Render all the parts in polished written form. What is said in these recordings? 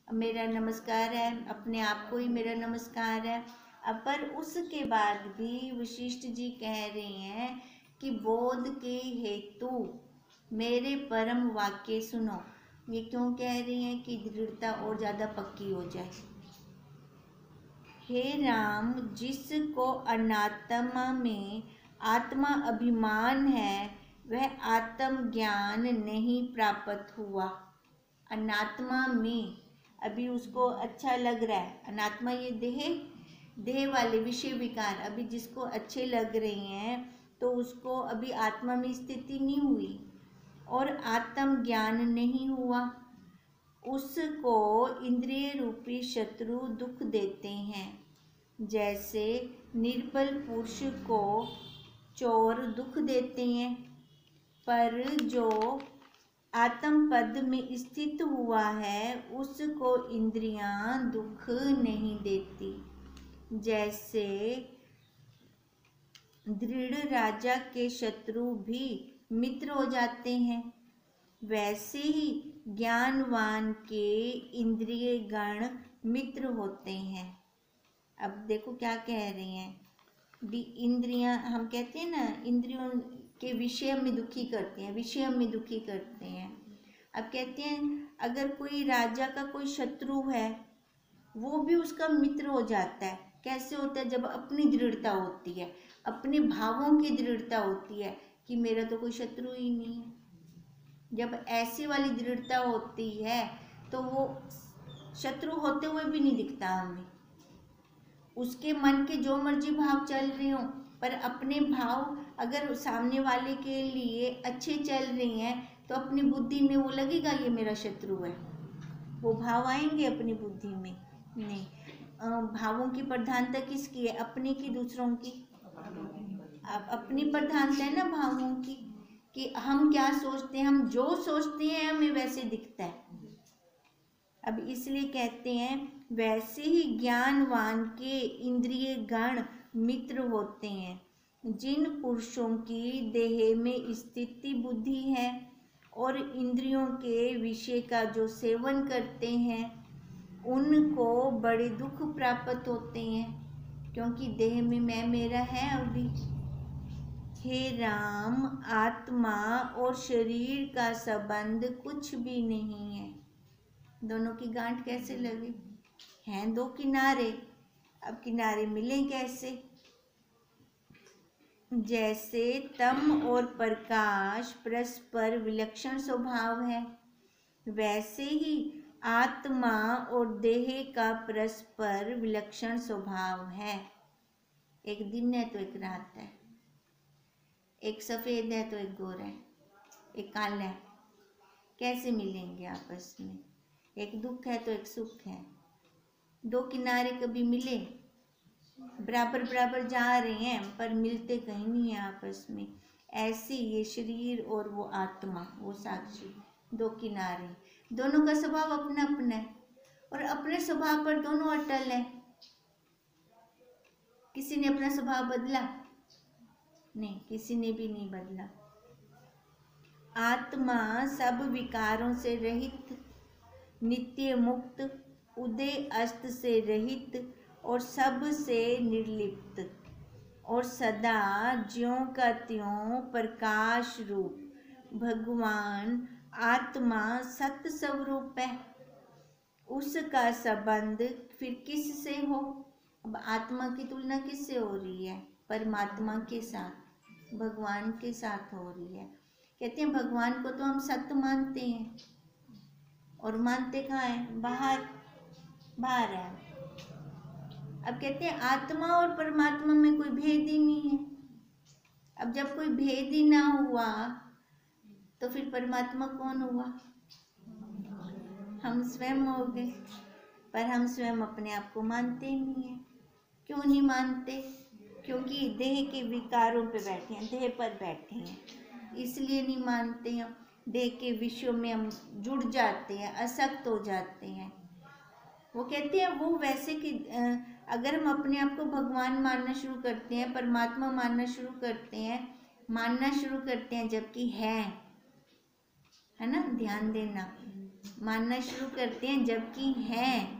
मेरा नमस्कार है, अपने आप को ही मेरा नमस्कार है। अब पर उसके बाद भी वशिष्ठ जी कह रहे हैं कि बोध के हेतु मेरे परम वाक्य सुनो। ये क्यों कह रही हैं कि दृढ़ता और ज़्यादा पक्की हो जाए। हे राम, जिसको अनात्मा में आत्मा अभिमान है वह आत्म ज्ञान नहीं प्राप्त हुआ। अनात्मा में अभी उसको अच्छा लग रहा है, अनात्मा ये देह वाले विषय विकार अभी जिसको अच्छे लग रहे हैं तो उसको अभी आत्मा में स्थिति नहीं हुई और आत्म ज्ञान नहीं हुआ। उसको इंद्रिय रूपी शत्रु दुख देते हैं। जैसे निर्बल पुरुष को चोर दुख देते हैं, पर जो आत्म पद में स्थित हुआ है उसको इंद्रियां दुख नहीं देती। जैसे दृढ़ राजा के शत्रु भी मित्र हो जाते हैं, वैसे ही ज्ञानवान के इंद्रिय गण मित्र होते हैं। अब देखो क्या कह रहे हैं। इंद्रियां, हम कहते हैं ना, इंद्रियों के विषय में दुखी करते हैं, विषय में दुखी करते हैं। अब कहते हैं अगर कोई राजा का कोई शत्रु है वो भी उसका मित्र हो जाता है। कैसे होता है? जब अपनी दृढ़ता होती है, अपने भावों की दृढ़ता होती है कि मेरा तो कोई शत्रु ही नहीं है। जब ऐसी वाली दृढ़ता होती है तो वो शत्रु होते हुए भी नहीं दिखता हमें। उसके मन के जो मर्जी भाव चल रहे हो, पर अपने भाव अगर सामने वाले के लिए अच्छे चल रहे हैं तो अपनी बुद्धि में वो लगेगा ये मेरा शत्रु है। वो भाव आएंगे अपनी बुद्धि में? नहीं। भावों की प्रधानता किसकी है? अपनी की दूसरों की? अब अपनी प्रधानता है ना भावों की, कि हम क्या सोचते हैं, हम जो सोचते हैं हमें वैसे दिखता है। अब इसलिए कहते हैं वैसे ही ज्ञानवान के इंद्रिय गण मित्र होते हैं। जिन पुरुषों की देह में स्थिति बुद्धि है और इंद्रियों के विषय का जो सेवन करते हैं उनको बड़े दुख प्राप्त होते हैं, क्योंकि देह में मैं मेरा है अभी। हे राम, आत्मा और शरीर का संबंध कुछ भी नहीं है। दोनों की गांठ कैसे लगे? हैं दो किनारे, अब किनारे मिले कैसे? जैसे तम और प्रकाश परस्पर विलक्षण स्वभाव है, वैसे ही आत्मा और देह का परस्पर विलक्षण स्वभाव है। एक दिन है तो एक रात है, एक सफेद है तो एक गोरा है, एक काला है। कैसे मिलेंगे आपस में? एक दुख है तो एक सुख है। दो किनारे कभी मिले? बराबर बराबर जा रहे हैं पर मिलते कहीं नहीं है आपस में। ऐसे ये शरीर और वो आत्मा, वो साक्षी, दो किनारे, दोनों का स्वभाव अपना अपना है और अपने स्वभाव पर दोनों अटल है। किसी ने अपना स्वभाव बदला? नहीं, किसी ने भी नहीं बदला। आत्मा सब विकारों से रहित, नित्य मुक्त, उदय अस्त से रहित और सब से निर्लिप्त और सदा ज्यों का त्यों प्रकाश रूप भगवान आत्मा सत्य स्वरूप है। उसका संबंध फिर किस से हो? अब आत्मा की तुलना किससे हो रही है? परमात्मा के साथ, भगवान के साथ हो रही है। कहते हैं भगवान को तो हम सत्य मानते हैं, और मानते कहाँ है? बाहर, बाहर है। अब कहते हैं आत्मा और परमात्मा में कोई भेद ही नहीं है। अब जब कोई भेद ही ना हुआ तो फिर परमात्मा कौन हुआ? हम स्वयं हो गए। पर हम स्वयं अपने आप को मानते ही नहीं है। क्यों नहीं मानते? क्योंकि देह के विकारों पे बैठे हैं, देह पर बैठे हैं, इसलिए नहीं मानते हैं। देह के विषयों में हम जुड़ जाते हैं, आसक्त हो जाते हैं। वो कहते हैं वो वैसे कि अगर हम अपने आप को भगवान मानना शुरू करते हैं, परमात्मा मानना शुरू करते हैं जबकि है ना, ध्यान देना, मानना शुरू करते हैं, जबकि हैं।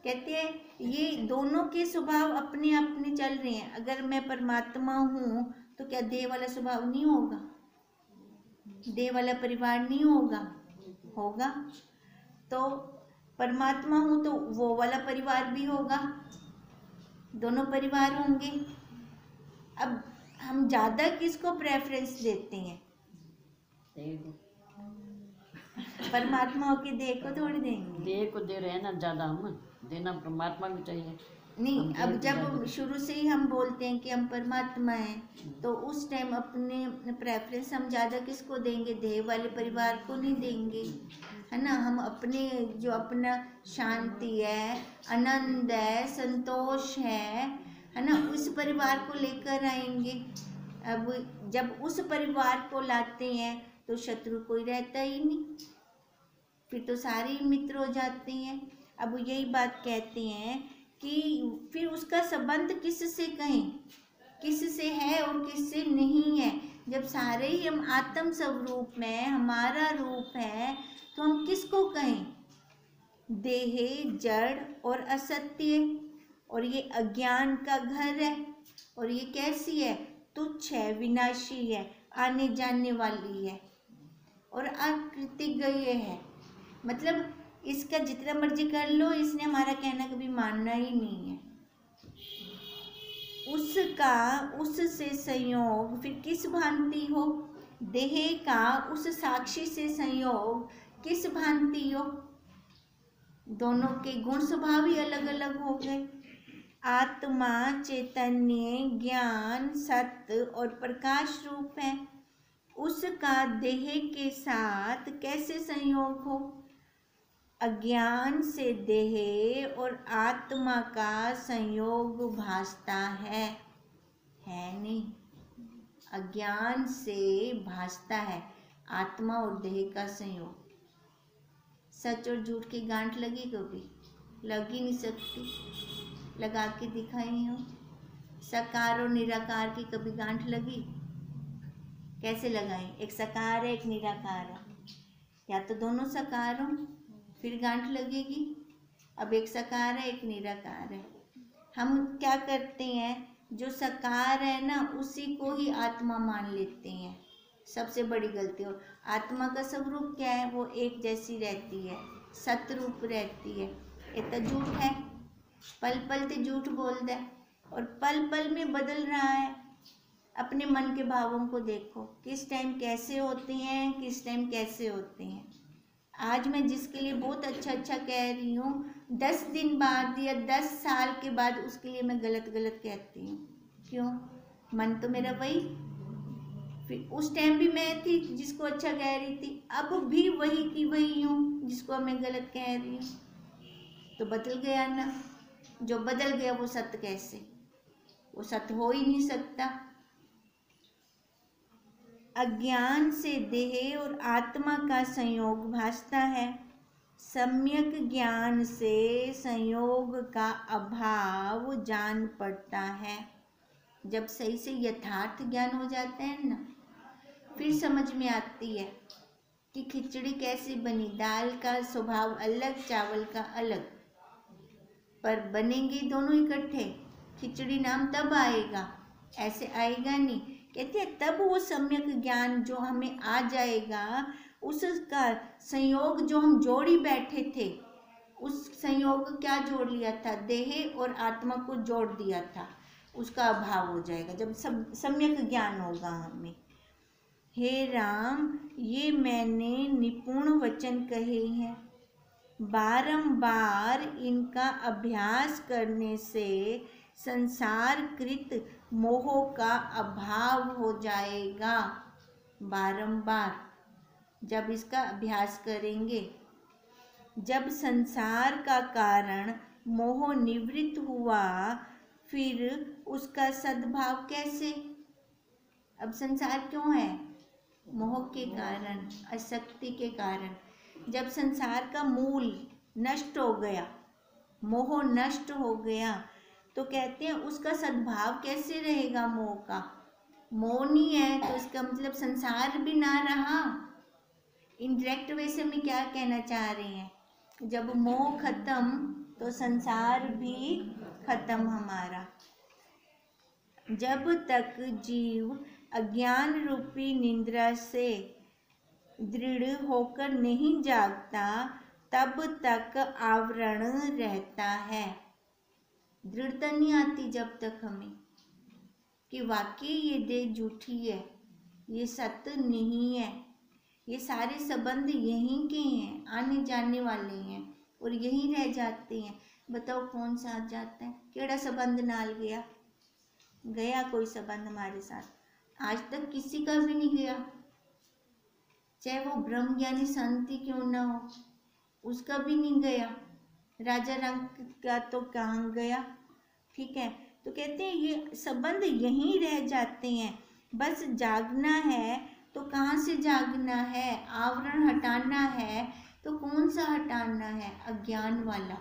कहते हैं ये दोनों के स्वभाव अपने अपने चल रहे हैं। अगर मैं परमात्मा हूँ तो क्या देह वाला स्वभाव नहीं होगा, देह वाला परिवार नहीं होगा? होगा। तो परमात्मा हूँ तो वो वाला परिवार भी होगा, दोनों परिवार होंगे। अब हम ज़्यादा किसको प्रेफरेंस देते हैं? परमात्मा के देह को थोड़ी देंगे, देह को दे रहे हैं ना ज़्यादा, हम देना परमात्मा भी चाहिए नहीं। अब जब शुरू से ही हम बोलते हैं कि हम परमात्मा हैं, तो उस टाइम अपने प्रेफरेंस हम ज़्यादा किसको देंगे? देह वाले परिवार को नहीं देंगे, है ना। हम अपने जो अपना शांति है, आनंद है, संतोष है ना, उस परिवार को लेकर आएंगे। अब जब उस परिवार को लाते हैं तो शत्रु कोई रहता ही नहीं, फिर तो सारे ही मित्र हो जाते हैं। अब यही बात कहते हैं कि फिर उसका संबंध किससे कहें, किससे है और किससे नहीं है? जब सारे ही हम आत्म स्वरूप में हमारा रूप है तो हम किसको कहें? देह जड़ और असत्य, और ये अज्ञान का घर है। और ये कैसी है? तुच्छ है, विनाशी है, आने जाने वाली है और अकृतज्ञ है। मतलब इसका जितना मर्जी कर लो, इसने हमारा कहना कभी मानना ही नहीं है। उसका उससे संयोग फिर किस भांति हो? देह का उस साक्षी से संयोग किस भांति हो? दोनों के गुण स्वभाव ही अलग अलग हो गए। आत्मा चैतन्य, ज्ञान, सत्य और प्रकाश रूप है। उसका देह के साथ कैसे संयोग हो? अज्ञान से देह और आत्मा का संयोग भासता है नहीं? अज्ञान से भासता है आत्मा और देह का संयोग। सच और झूठ की गांठ लगी कभी? लग ही नहीं सकती, लगा के दिखाई हो। साकार और निराकार की कभी गांठ लगी? कैसे लगाई? एक साकार है, एक निराकार है, या तो दोनों साकार हो फिर गांठ लगेगी। अब एक साकार है, एक निराकार है। हम क्या करते हैं, जो साकार है ना उसी को ही आत्मा मान लेते हैं, सबसे बड़ी गलती। और आत्मा का स्वरूप क्या है? वो एक जैसी रहती है, सतरूप रहती है। ये तो झूठ है, पल पल ते झूठ बोलता है और पल पल में बदल रहा है। अपने मन के भावों को देखो, किस टाइम कैसे होते हैं, किस टाइम कैसे होते हैं। आज मैं जिसके लिए बहुत अच्छा कह रही हूँ, 10 दिन बाद या 10 साल के बाद उसके लिए मैं गलत कहती हूँ। क्यों? मन तो मेरा वही। फिर उस टाइम भी मैं थी जिसको अच्छा कह रही थी, अब भी वही की वही हूँ जिसको मैं गलत कह रही हूँ। तो बदल गया ना। जो बदल गया वो सत्य कैसे? वो सत्य हो ही नहीं सकता। अज्ञान से देह और आत्मा का संयोग भासता है। सम्यक ज्ञान से संयोग का अभाव जान पड़ता है। जब सही से यथार्थ ज्ञान हो जाता है ना, फिर समझ में आती है कि खिचड़ी कैसे बनी। दाल का स्वभाव अलग, चावल का अलग, पर बनेंगे दोनों इकट्ठे। खिचड़ी नाम तब आएगा, ऐसे आएगा नहीं। कहते हैं तब वो सम्यक ज्ञान जो हमें आ जाएगा, उसका संयोग जो हम जोड़ी बैठे थे, उस संयोग क्या जोड़ लिया था? देह और आत्मा को जोड़ दिया था, उसका अभाव हो जाएगा जब सम्यक ज्ञान होगा हमें। हे राम, ये मैंने निपुण वचन कहे हैं। बारंबार इनका अभ्यास करने से संसारकृत मोह का अभाव हो जाएगा। बारंबार जब इसका अभ्यास करेंगे, जब संसार का कारण मोह निवृत्त हुआ, फिर उसका सद्भाव कैसे? अब संसार क्यों है? मोह के कारण, आसक्ति के कारण। जब संसार का मूल नष्ट हो गया, मोह नष्ट हो गया, तो कहते हैं उसका सद्भाव कैसे रहेगा? मोह का मोह नहीं है तो इसका मतलब संसार भी ना रहा। इनडायरेक्ट वे से हम क्या कहना चाह रहे हैं, जब मोह खत्म तो संसार भी खत्म हमारा। जब तक जीव अज्ञान रूपी निद्रा से दृढ़ होकर नहीं जागता तब तक आवरण रहता है। दृढ़ता नहीं आती जब तक हमें कि वाकई ये देह झूठी है, ये सत्य नहीं है, ये सारे संबंध यहीं के हैं, आने जाने वाले हैं और यहीं रह जाते हैं। बताओ कौन साथ जाता है, केड़ा संबंध नाल गया? गया कोई संबंध हमारे साथ? आज तक किसी का भी नहीं गया, चाहे वो ब्रह्म ज्ञानी संत ही क्यों ना हो, उसका भी नहीं गया। राजा रंग का तो कहाँ गया, ठीक है। तो कहते हैं ये संबंध यहीं रह जाते हैं, बस जागना है तो कहाँ से जागना है? आवरण हटाना है तो कौन सा हटाना है? अज्ञान वाला।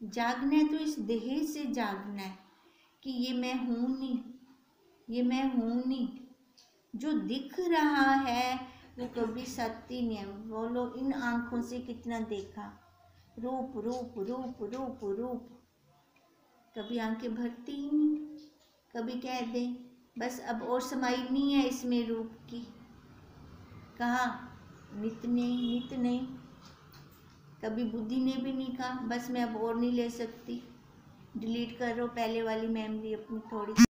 जागना है तो इस देह से जागना है कि ये मैं हूँ नहीं, ये मैं हूँ नहीं। जो दिख रहा है वो कभी सत्य नहीं है। बोलो इन आंखों से कितना देखा, रूप रूप रूप रूप रूप, कभी आंखें भरती ही नहीं। कभी कह दे बस अब और समाई नहीं है इसमें रूप की, कहा नित नहीं। कभी बुद्धि ने भी नहीं कहा बस मैं अब और नहीं ले सकती, डिलीट करो पहले वाली मेमोरी अपनी थोड़ी।